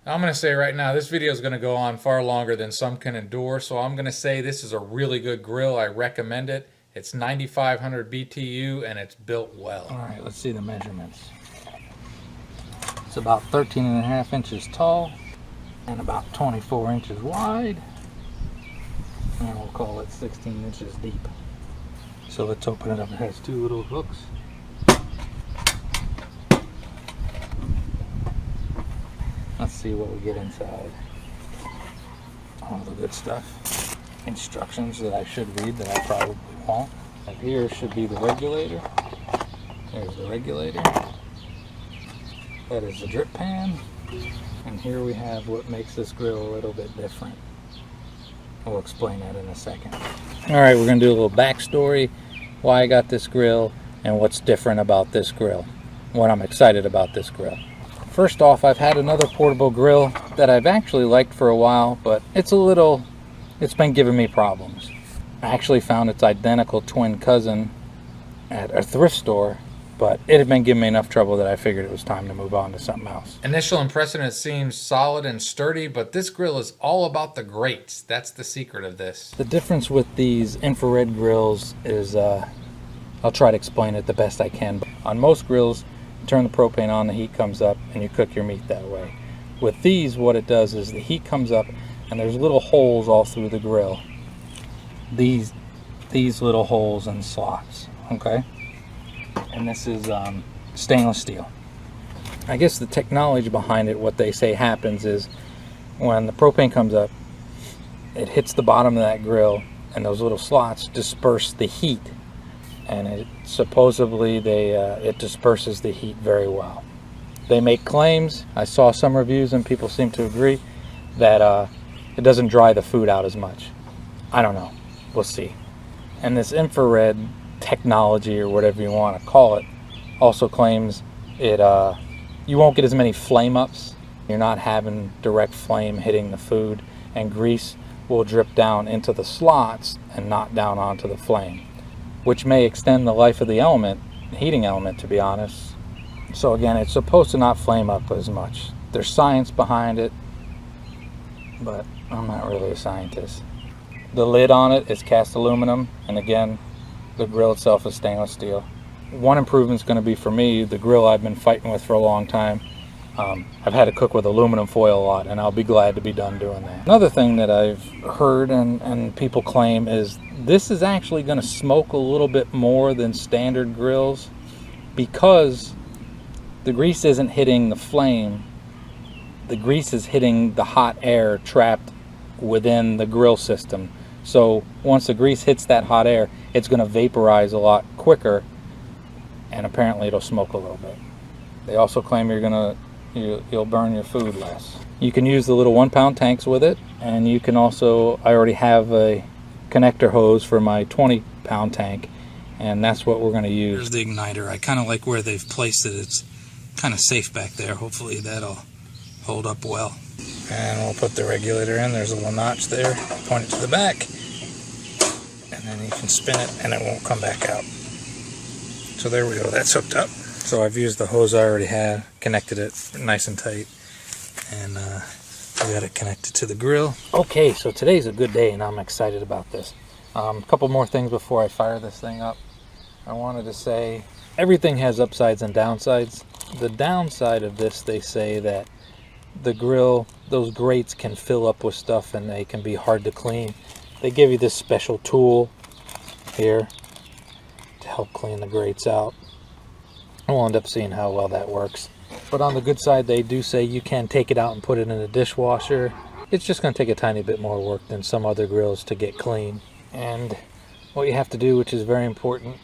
I'm going to say right now, this video is going to go on far longer than some can endure, so I'm going to say this is a really good grill. I recommend it. It's 9,500 BTU and it's built well. All right, let's see the measurements. It's about 13.5 inches tall and about 24 inches wide. And we'll call it 16 inches deep. So let's open it up. It has two little hooks. Let's see what we get inside. All the good stuff. Instructions that I should read that I probably won't. Up here should be the regulator. There's the regulator. That is the drip pan. And here we have what makes this grill a little bit different. We'll explain that in a second. All right, we're gonna do a little backstory, why I got this grill and what's different about this grill, what I'm excited about this grill. First off, I've had another portable grill that I've actually liked for a while, but it's been giving me problems. I actually found its identical twin cousin at a thrift store, but it had been giving me enough trouble that I figured it was time to move on to something else. Initial impression, it seems solid and sturdy, but this grill is all about the grates. That's the secret of this. The difference with these infrared grills is, I'll try to explain it the best I can. On most grills, you turn the propane on, the heat comes up, and you cook your meat that way. With these, what it does is the heat comes up, and there's little holes all through the grill. These little holes and slots, okay? And this is stainless steel. I guess the technology behind it, what they say happens is when the propane comes up, it hits the bottom of that grill, and those little slots disperse the heat, and it supposedly it disperses the heat very well. They make claims. I saw some reviews and people seem to agree that it doesn't dry the food out as much. I don't know. We'll see. And this infrared technology, or whatever you want to call it, also claims it you won't get as many flame ups. You're not having direct flame hitting the food, and grease will drip down into the slots and not down onto the flame, which may extend the life of the element, heating element, to be honest. So again, it's supposed to not flame up as much. There's science behind it, but I'm not really a scientist. The lid on it is cast aluminum, and again, the grill itself is stainless steel. One improvement's going to be, for me, the grill I've been fighting with for a long time. I've had to cook with aluminum foil a lot, and I'll be glad to be done doing that. Another thing that I've heard and people claim is this is actually going to smoke a little bit more than standard grills because the grease isn't hitting the flame. The grease is hitting the hot air trapped within the grill system. So once the grease hits that hot air, it's going to vaporize a lot quicker, and apparently it'll smoke a little bit. They also claim you'll burn your food less. You can use the little 1 pound tanks with it, and you can also, I already have a connector hose for my 20 pound tank, and that's what we're going to use. Here's the igniter. I kind of like where they've placed it. It's kind of safe back there. Hopefully that'll hold up well. And we'll put the regulator in. There's a little notch there. Point it to the back, and then you can spin it and it won't come back out. So there we go, that's hooked up. So I've used the hose I already had, connected it nice and tight, and we got it connected to the grill. Okay, so today's a good day and I'm excited about this. A couple more things before I fire this thing up. I wanted to say everything has upsides and downsides. The downside of this, they say that the grill, those grates can fill up with stuff and they can be hard to clean. They give you this special tool here to help clean the grates out. We'll end up seeing how well that works. But on the good side, they do say you can take it out and put it in a dishwasher. It's just going to take a tiny bit more work than some other grills to get clean. And what you have to do, which is very important,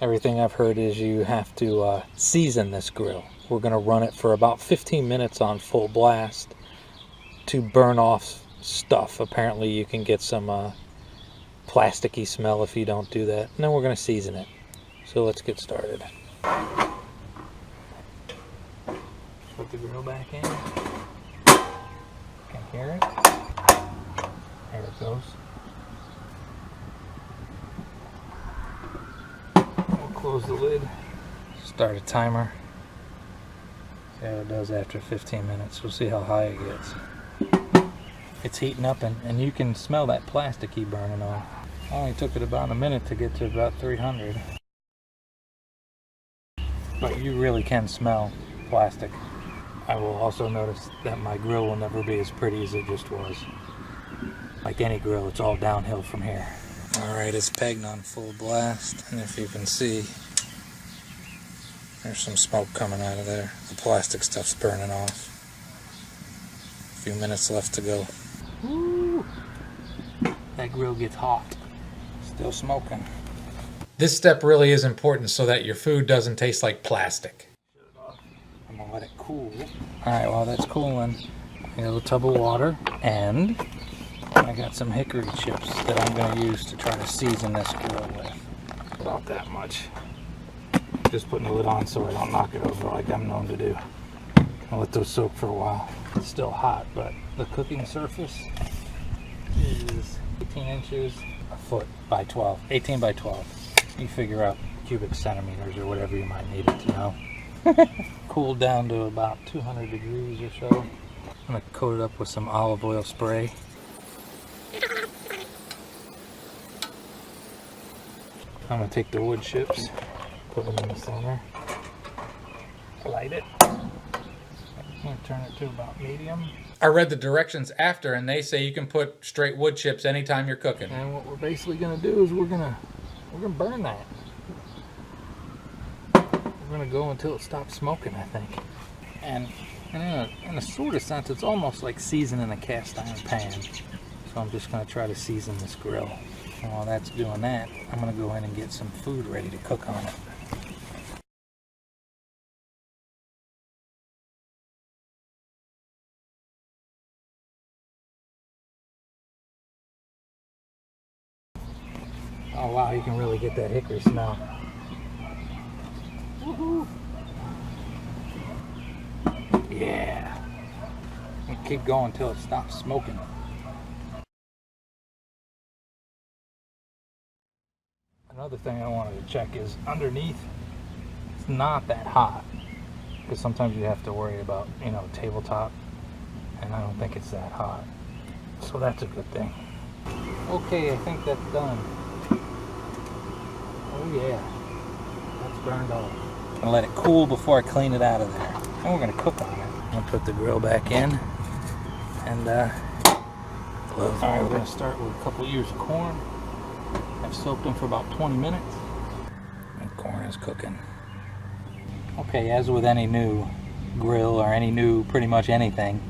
everything I've heard is you have to season this grill. We're going to run it for about 15 minutes on full blast to burn off stuff. Apparently you can get some plasticky smell if you don't do that. And then we're going to season it. So let's get started. Put the grill back in. Can hear it. There it goes. We'll close the lid. Start a timer. Yeah, it does after 15 minutes. We'll see how high it gets. It's heating up, and you can smell that plasticky burning off. Only took it about a minute to get to about 300. But you really can smell plastic. I will also notice that my grill will never be as pretty as it just was. Like any grill, it's all downhill from here. Alright, it's pegged on full blast, and if you can see, there's some smoke coming out of there. The plastic stuff's burning off. A few minutes left to go. Woo! That grill gets hot. Still smoking. This step really is important so that your food doesn't taste like plastic. I'm gonna let it cool. Alright, while that's cooling, I got a tub of water, and I got some hickory chips that I'm gonna use to try to season this grill with. About that much. Just putting the lid on so I don't knock it over like I'm known to do. I'll let those soak for a while. It's still hot, but the cooking surface is 18 inches, a foot by 12, 18 by 12. You figure out cubic centimeters or whatever you might need it to know. Cooled down to about 200 degrees or so. I'm gonna coat it up with some olive oil spray. I'm gonna take the wood chips, put them in the center, light it. I'm gonna turn it to about medium. I read the directions after, and they say you can put straight wood chips anytime you're cooking. And what we're basically gonna do is we're gonna burn that. We're gonna go until it stops smoking, I think. And in a sort of sense, it's almost like seasoning a cast iron pan. So I'm just gonna try to season this grill. And while that's doing that, I'm gonna go in and get some food ready to cook on it. Oh wow, you can really get that hickory smell. Woohoo! Yeah. And keep going until it stops smoking. Another thing I wanted to check is underneath, it's not that hot. Because sometimes you have to worry about, you know, tabletop. And I don't think it's that hot. So that's a good thing. Okay, I think that's done. Oh yeah, that's burned off. I'm gonna let it cool before I clean it out of there. And we're gonna cook on it. I'm gonna put the grill back in and gloves. Alright, we're gonna start with a couple ears of corn. I've soaked them for about 20 minutes. And corn is cooking. Okay, as with any new grill or any new pretty much anything,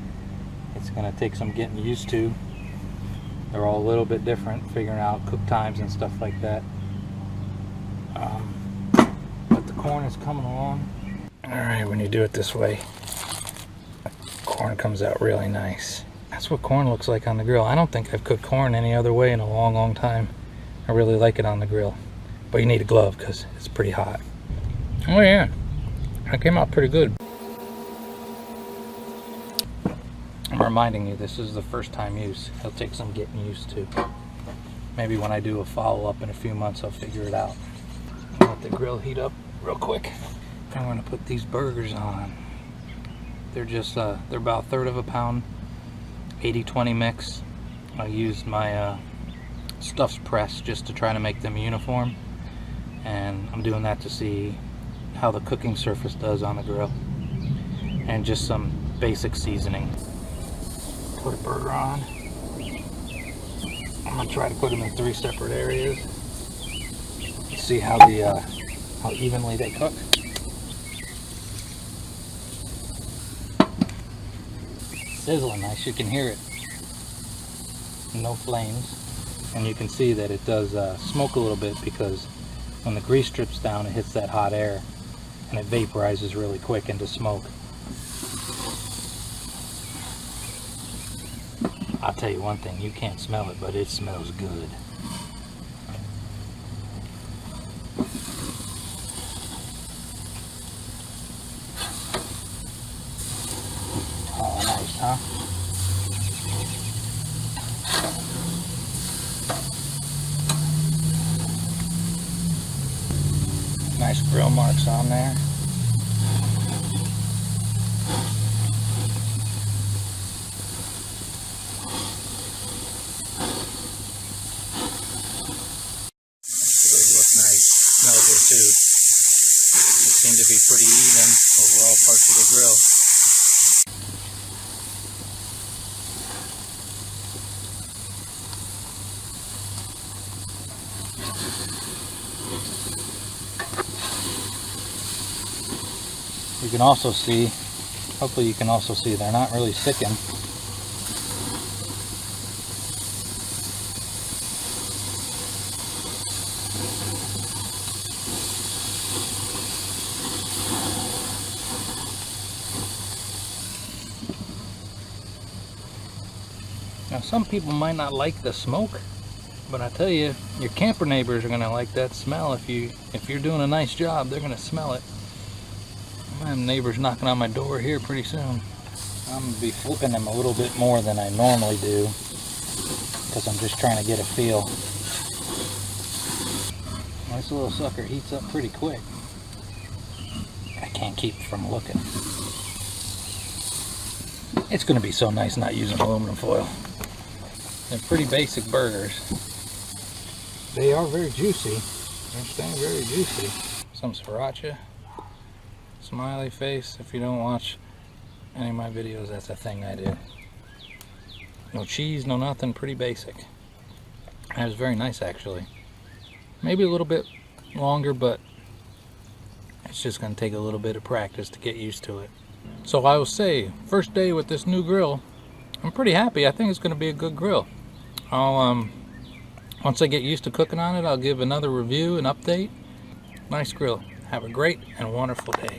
it's gonna take some getting used to. They're all a little bit different, figuring out cook times and stuff like that. But the corn is coming along. Alright, when you do it this way, corn comes out really nice. That's what corn looks like on the grill. I don't think I've cooked corn any other way in a long time. I really like it on the grill. But you need a glove because it's pretty hot. Oh yeah, that came out pretty good. I'm reminding you, this is the first time use. It'll take some getting used to. Maybe when I do a follow-up in a few months, I'll figure it out. I'll let the grill heat up real quick. I'm going to put these burgers on. They're just, they're about 1/3 of a pound, 80-20 mix. I used my stuffed press just to try to make them uniform. And I'm doing that to see how the cooking surface does on the grill. And just some basic seasoning. Put a burger on. I'm gonna try to put them in 3 separate areas. See how how evenly they cook. Sizzling nice, you can hear it. No flames, and you can see that it does smoke a little bit because when the grease drips down, it hits that hot air, and it vaporizes really quick into smoke. I'll tell you one thing, you can't smell it, but it smells good. Oh, nice, huh? Nice grill marks on there. to be pretty even over all parts of the grill. You can also see, hopefully you can also see, they're not really sticking. Now some people might not like the smoke, but I tell you, your camper neighbors are gonna like that smell. If you're doing a nice job, they're gonna smell it. I have neighbors knocking on my door here pretty soon. I'm gonna be flipping them a little bit more than I normally do, because I'm just trying to get a feel. This little sucker heats up pretty quick. I can't keep from looking. It's gonna be so nice not using aluminum foil. They're pretty basic burgers. They are very juicy. They're staying very juicy. Some sriracha. Smiley face. If you don't watch any of my videos, that's a thing I do. No cheese, no nothing, pretty basic. That was very nice actually. Maybe a little bit longer, but it's just gonna take a little bit of practice to get used to it. So I will say, first day with this new grill, I'm pretty happy. I think it's gonna be a good grill. Once I get used to cooking on it, I'll give another review, an update. Nice grill. Have a great and wonderful day.